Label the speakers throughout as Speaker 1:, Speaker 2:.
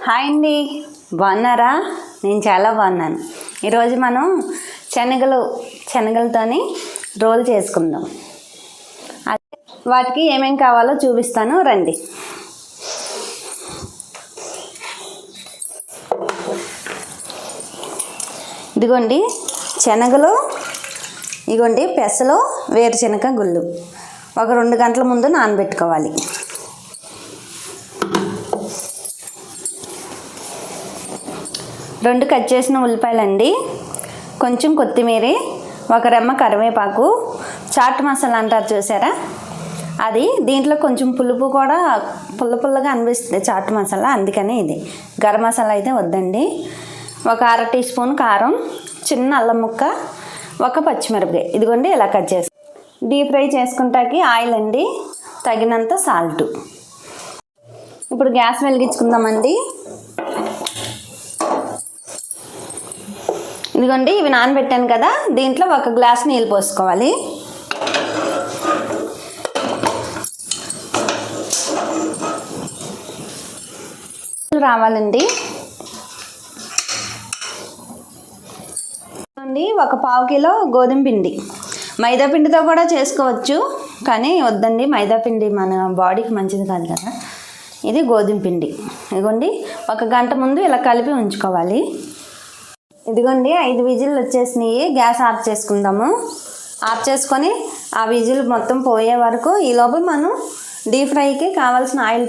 Speaker 1: Hi అండి, బాగున్నారా? నేను చాలా బాగున్నాను. ఈరోజు మనం శనగలతోని రోల్ చేసుకుందాం. వాటికి ఏమేం కావాలో చూపిస్తాను, రండి. ఇదిగోండి శనగలు, ఇదిగోండి పెసలు, వేరుశనగ గుళ్ళు ఒక 2 గంటల ముందు నానబెట్టుకోవాలి. రెండు కట్ చేసిన ఉల్లిపాయలండి, కొంచెం కొత్తిమీర, ఒక రెమ్మ కరివేపాకు, చాట్ మసాలా అంటారు చూసారా అది. దీంట్లో కొంచెం పులుపు కూడా పుల్లగా అనిపిస్తుంది చాట్ మసాలా, అందుకనే ఇది. గరం మసాలా అయితే వద్దండి. ఒక 1/2 టీ స్పూన్ కారం, చిన్న అల్లం ముక్క, ఒక పచ్చిమిరపకాయ. ఇదిగోండి ఇలా కట్ చేసి డీప్ ఫ్రై చేసుకుంటాకి ఆయిల్ అండి, తగినంత సాల్ట్. ఇప్పుడు గ్యాస్ వెలిగించుకుందామండి. ఇదిగోండి ఇవి నానబెట్టాను కదా, దీంట్లో 1 గ్లాస్ నీళ్ళు పోసుకోవాలి. రావాలండి. 1 పావు కిలో గోధుమ పిండి, మైదా పిండితో కూడా చేసుకోవచ్చు, కానీ వద్దండి, మైదా పిండి మన బాడీకి మంచిది కాదు కదా. ఇది గోధుమ పిండి. ఇదిగోండి 1 గంట ముందు ఇలా కలిపి ఉంచుకోవాలి. ఇదిగోండి 5 విజిల్లు వచ్చేసినాయి. గ్యాస్ ఆఫ్ చేసుకుందాము. ఆఫ్ చేసుకొని ఆ విజిల్ మొత్తం పోయే వరకు ఈలోపు మనం డీప్ ఫ్రైకి కావాల్సిన ఆయిల్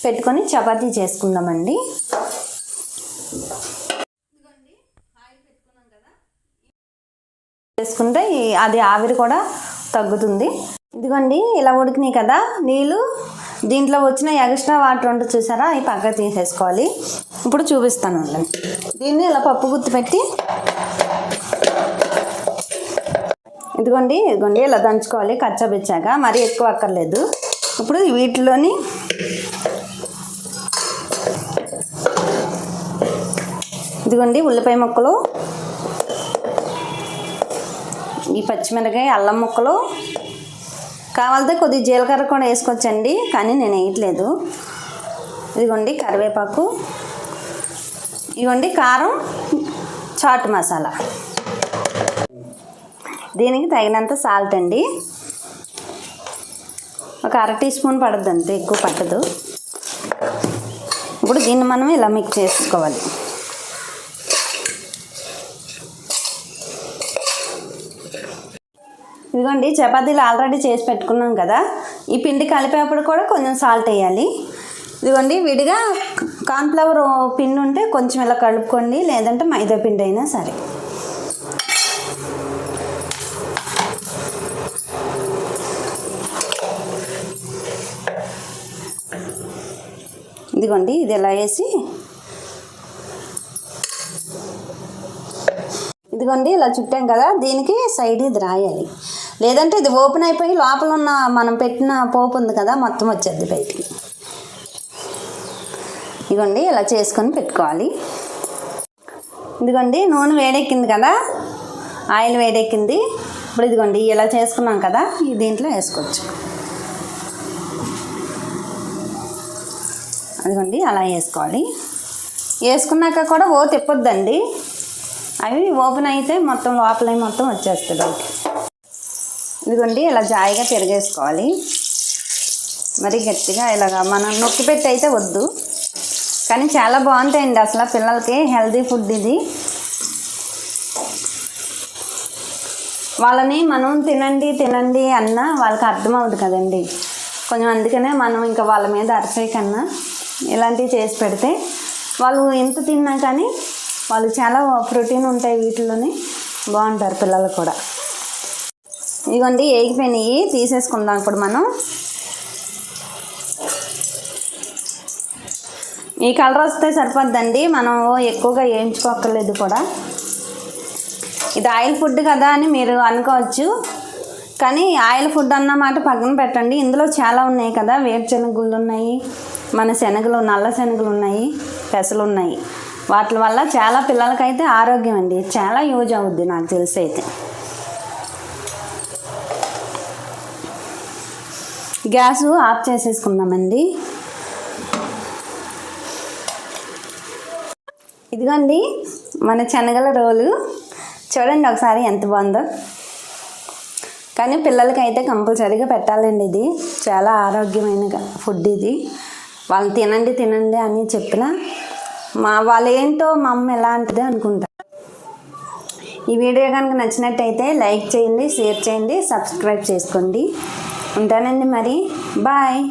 Speaker 1: పెట్టుకొని చపాతీ చేసుకుందామండి. చేసుకుంటే అది ఆవిరి కూడా తగ్గుతుంది. ఇదిగోండి ఇలా ఉడికినాయి కదా నీళ్ళు, దీంట్లో వచ్చిన ఎక్స్ట్రా వాటర్ ఉంటుంది చూసారా, అవి పక్కకు తీసేసుకోవాలి. ఇప్పుడు చూపిస్తాను. దీన్ని ఇలా పప్పు గుత్తి పెట్టి ఇదిగోండి ఇలా దంచుకోవాలి కచ్చాబిచ్చాగా, మరీ ఎక్కువ అక్కర్లేదు. ఇప్పుడు వీటిలోని ఇదిగోండి ఉల్లిపాయ ముక్కలు, ఈ పచ్చిమిరపకాయ, అల్లం ముక్కలు, కావాలంటే కొద్దిగా జీలకర్ర కూడా వేసుకోవచ్చండి, కానీ నేను వేయట్లేదు. ఇదిగోండి కరివేపాకు, ఇదిగోండి కారం, చాట్ మసాలా, దీనికి తగినంత సాల్ట్ అండి. ఒక 1/2 టీ స్పూన్ పడుద్ది, అంతే, ఎక్కువ పట్టదు. ఇప్పుడు దీన్ని మనం ఇలా మిక్స్ చేసుకోవాలి. ఇదిగోండి చపాతీలు ఆల్రెడీ చేసి పెట్టుకున్నాం కదా, ఈ పిండి కలిపేప్పుడు కూడా కొంచెం సాల్ట్ వేయాలి. ఇదిగోండి విడిగా కార్న్ఫ్లవర్ పిండి ఉంటే కొంచెం ఇలా కలుపుకోండి, లేదంటే మైదా పిండి అయినా సరే. ఇదిగోండి ఇది ఇలా వేసి ఇదిగోండి ఇలా చుట్టాం కదా, దీనికి సైడ్ ఇది రాయాలి, లేదంటే ఇది ఓపెన్ అయిపోయి లోపల ఉన్న మనం పెట్టిన పోపు ఉంది కదా మొత్తం వచ్చేది బయటికి. ఇదిగోండి ఇలా చేసుకొని పెట్టుకోవాలి. ఇదిగోండి నూనె వేడెక్కింది కదా, ఆయిల్ వేడెక్కింది. ఇప్పుడు ఇదిగోండి ఇలా చేసుకున్నాం కదా, దీంట్లో వేసుకోవచ్చు. అదిగోండి అలా వేసుకోవాలి. వేసుకున్నాక కూడా తిప్పొద్దండి, అవి ఓపెన్ అయితే మొత్తం లోపల మొత్తం వచ్చేస్తుంది బయట. ఇదిగోండి ఇలా జాయిగా తిరిగేసుకోవాలి, మరి గట్టిగా ఇలాగా మనం నొక్కి పెట్టి అయితే వద్దు. కానీ చాలా బాగుంటాయండి, అసలు పిల్లలకి హెల్తీ ఫుడ్ ఇది. వాళ్ళని మనం తినండి అన్నా వాళ్ళకి అర్థమవుతుంది కదండి, కొంచెం. అందుకనే మనం ఇంకా వాళ్ళ మీద అరిసే కన్నా ఇలాంటివి చేసి పెడితే వాళ్ళు ఎంత తిన్నా కానీ వాళ్ళు చాలా ప్రోటీన్ ఉంటాయి వీటిలోని, బాగుంటారు పిల్లలు కూడా. ఇదిగోండి ఏగిపోయినాయి, తీసేసుకుందాం ఇప్పుడు మనం. ఈ కలర్ వస్తే సరిపోద్దండి, మనం ఎక్కువగా వేయించుకోక్కర్లేదు కూడా. ఇది ఆయిల్ ఫుడ్ కదా అని మీరు అనుకోవచ్చు, కానీ ఆయిల్ ఫుడ్ అన్నమాట పక్కన పెట్టండి. ఇందులో చాలా ఉన్నాయి కదా, వేరుశనగ గుళ్ళు ఉన్నాయి, మన శనగలు, నల్ల శనగలు ఉన్నాయి, పెసలు ఉన్నాయి. వాటి వల్ల చాలా పిల్లలకైతే ఆరోగ్యం అండి, చాలా యూజ్ అవుద్ది నాకు తెలిసి అయితే. గ్యాస్ ఆఫ్ చేసేసుకుందామండి. ఇదిగోండి మన శనగల రోలు, చూడండి ఒకసారి ఎంత బాగుందో. కానీ పిల్లలకైతే కంపల్సరీగా పెట్టాలండి, ఇది చాలా ఆరోగ్యమైన ఫుడ్. ఇది వాళ్ళు తినండి తినండి అని చెప్పిన వాళ్ళు ఏంటో మా అమ్మ ఎలాంటిది అనుకుంటారు. ఈ వీడియో కనుక నచ్చినట్టయితే లైక్ చేయండి, షేర్ చేయండి, సబ్స్క్రైబ్ చేసుకోండి. ఉంటానండి మరి, బాయ్.